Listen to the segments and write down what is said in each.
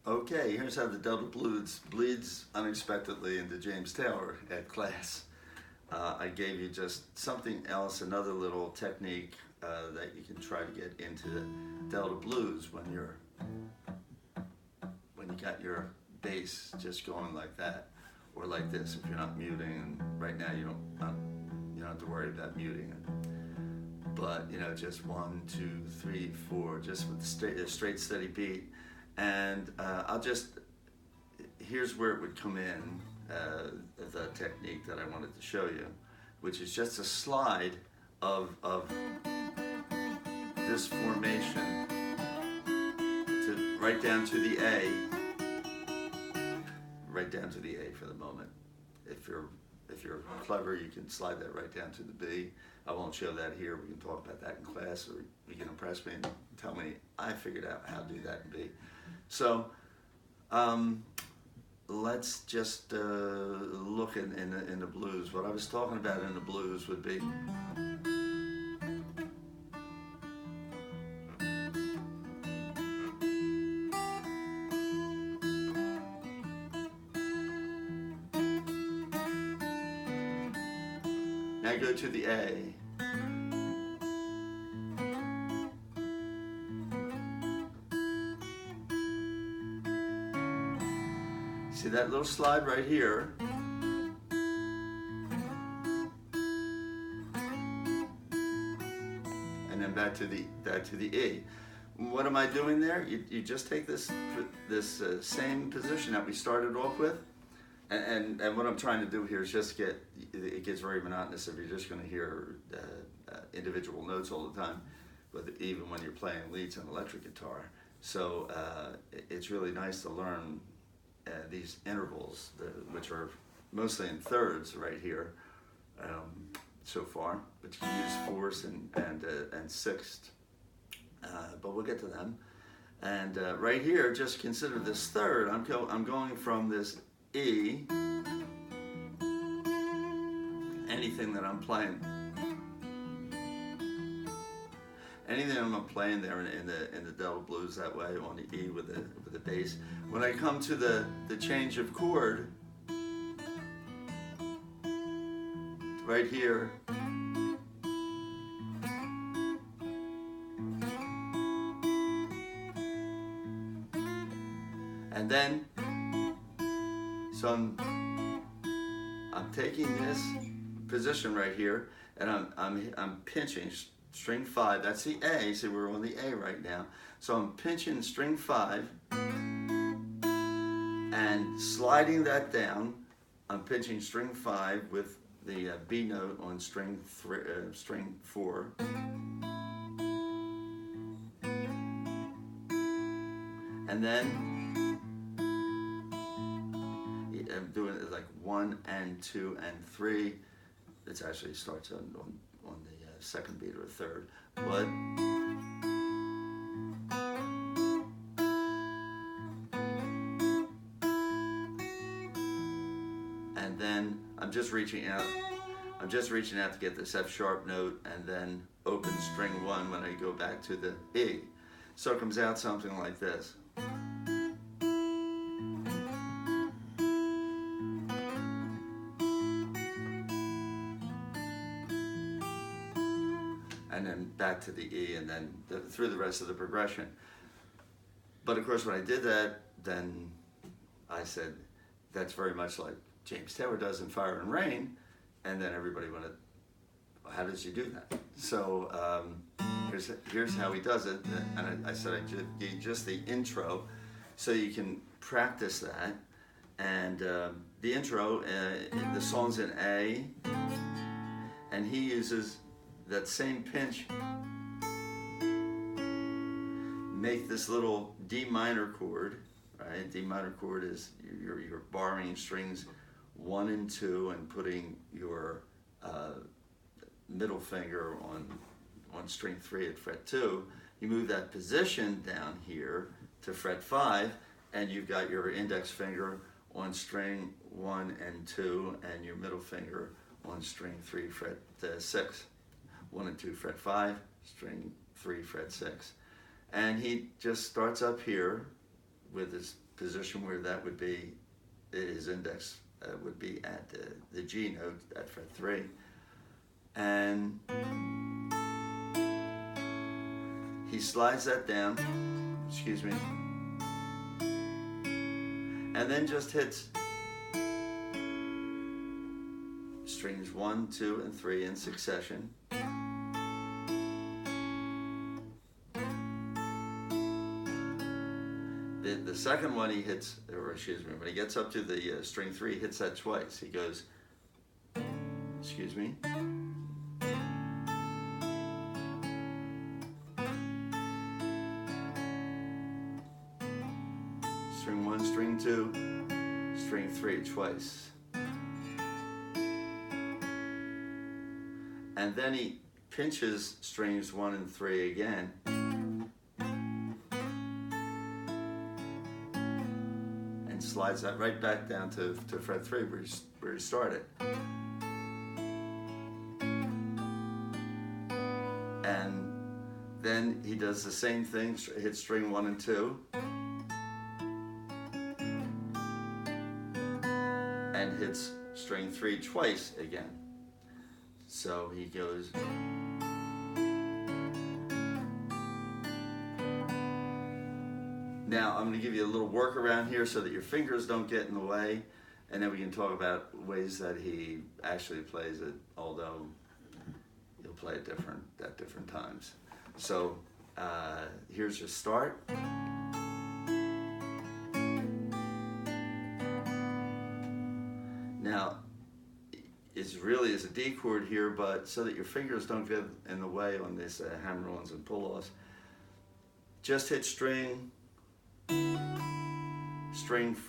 Okay, here's how the Delta blues bleeds unexpectedly into James Taylor at class. I gave you just something else, another little technique that you can try to get into the Delta blues when you got your bass just going like that, or like this if you're not muting. And right now you don't have to worry about muting it. But just 1, 2, 3, 4, just with a straight steady beat. And here's where it would come in, the technique that I wanted to show you, which is just a slide of this formation right down to the A, right down to the A for the moment. If you're clever, you can slide that right down to the B. I won't show that here. We can talk about that in class, or you can impress me and tell me I figured out how to do that in B. So let's just look in the blues. What I was talking about in the blues would be now go to the A. See that little slide right here? And then back to the E. What am I doing there? You just take this same position that we started off with, and what I'm trying to do here is just it gets very monotonous if you're just going to hear individual notes all the time, even when you're playing leads on electric guitar. So it's really nice to learn these intervals, which are mostly in thirds right here so far, but you can use fourths and sixths, but we'll get to them. And right here, just consider this third. I'm going from this E, anything that I'm playing. Anything I'm playing there in the Delta blues that way on the E with the bass. When I come to the change of chord, right here, and then so I'm taking this position right here, and I'm pinching string 5, that's the A, so we're on the A right now. So I'm pinching string 5 and sliding that down. I'm pinching string 5 with the B note on string 4. And then I'm doing it like 1 and 2 and 3. It actually starts on the second beat or a third, but and then I'm just reaching out to get this F sharp note, and then open string 1 when I go back to the E. So it comes out something like this. And then back to the E, and then through the rest of the progression. But of course, when I did that, then I said, that's very much like James Taylor does in Fire and Rain. And then everybody went, how does he do that? So here's how he does it. And I said I gave you just the intro, so you can practice that. And the intro, the song's in A, and he uses that same pinch, make this little D minor chord, right? D minor chord is you're borrowing strings 1 and 2 and putting your middle finger on string 3 at fret 2. You move that position down here to fret 5, and you've got your index finger on string 1 and 2, and your middle finger on string 3 fret 6. 1 and 2 fret 5, string 3 fret 6. And he just starts up here with his position where that would be, his index would be at the G note at fret 3. And he slides that down, excuse me, and then just hits strings 1, 2, and 3 in succession. The second one he hits, or excuse me, when he gets up to the string 3, he hits that twice. He goes, excuse me, string 1, string 2, string 3 twice. And then he pinches strings 1 and 3 again. And slides that right back down to fret 3 where he started. And then he does the same thing, hits string 1 and 2. And hits string 3 twice again. So he goes, now I'm going to give you a little workaround here so that your fingers don't get in the way, and then we can talk about ways that he actually plays it, although he'll play it at different times. So here's your start. Now, it really is a D chord here, but so that your fingers don't get in the way on this hammer-ons and pull-offs, just hit string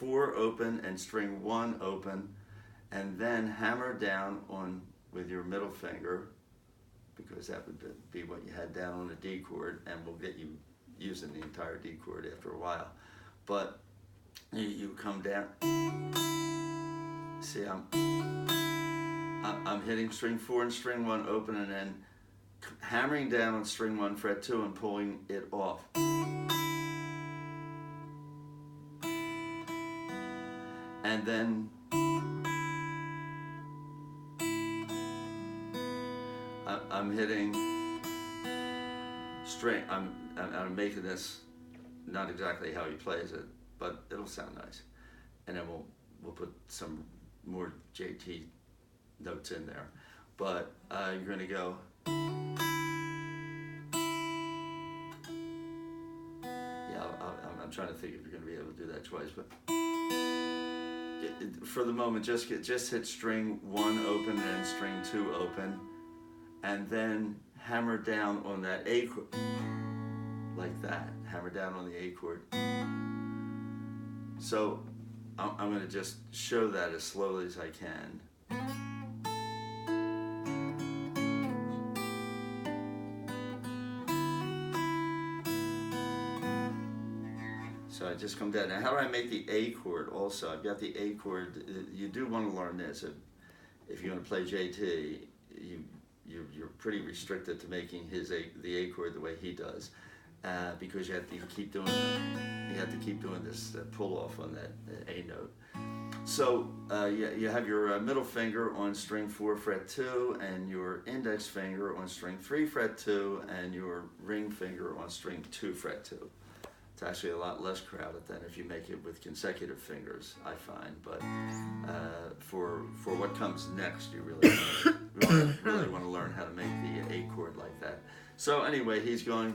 4 open and string 1 open, and then hammer down on with your middle finger, because that would be what you had down on the D chord, and will get you using the entire D chord after a while. But you come down. See, I'm hitting string 4 and string 1 open, and then hammering down on string 1 fret 2 and pulling it off. And then I'm hitting string. I'm making this not exactly how he plays it, but it'll sound nice. And then we'll put some more JT notes in there, but you're going to go, yeah, I'm trying to think if you're going to be able to do that twice, but for the moment, just hit string 1 open and string 2 open, and then hammer down on that A chord, like that, hammer down on the A chord. So I'm going to just show that as slowly as I can. So I just come down. Now, how do I make the A chord also? I've got the A chord. You do want to learn this. If you're going to play JT, you're pretty restricted to making the A chord the way he does, because you have to keep doing this pull off on that A note. So you have your middle finger on string 4 fret 2, and your index finger on string 3 fret 2, and your ring finger on string 2 fret 2. It's actually a lot less crowded than if you make it with consecutive fingers, I find. But for what comes next, you really want to learn how to make the A chord like that. So anyway, he's going.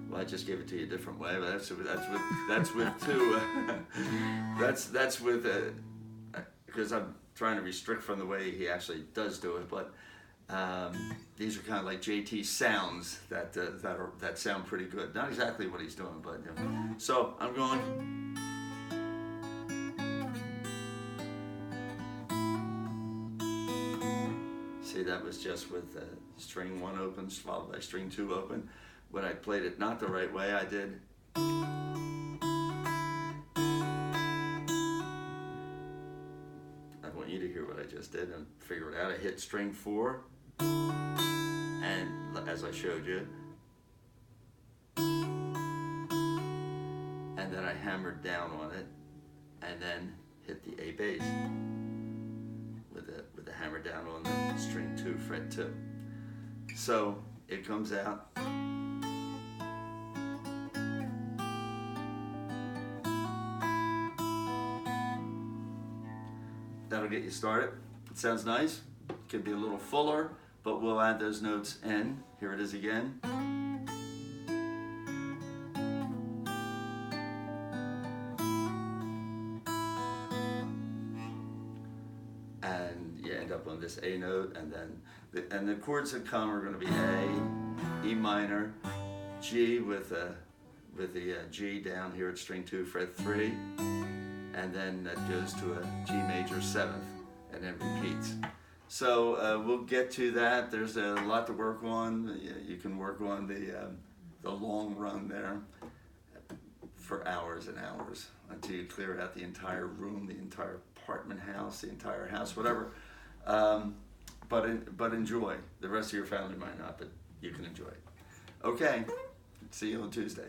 Well, I just gave it to you a different way, but that's with two. That's with because I'm trying to restrict from the way he actually does do it, but. These are kind of like JT sounds that sound pretty good. Not exactly what he's doing, but you know. So I'm going. See, that was just with string 1 open followed by string 2 open. When I played it not the right way, I did. I want you to hear what I just did and figure it out. I hit string 4. And and as I showed you, and then I hammered down on it, and then hit the A bass with the hammer down on the string 2, fret 2. So it comes out. That'll get you started. It sounds nice. It could be a little fuller, but we'll add those notes in. Here it is again. And you end up on this A note, and then the chords that come are going to be A, E minor, G with the G down here at string 2, fret 3, and then that goes to a G major 7th, and then repeats. So we'll get to that. There's a lot to work on. You can work on the long run there for hours and hours until you clear out the entire room, the entire apartment house, the entire house, whatever. But enjoy. The rest of your family might not, but you can enjoy it. Okay, see you on Tuesday.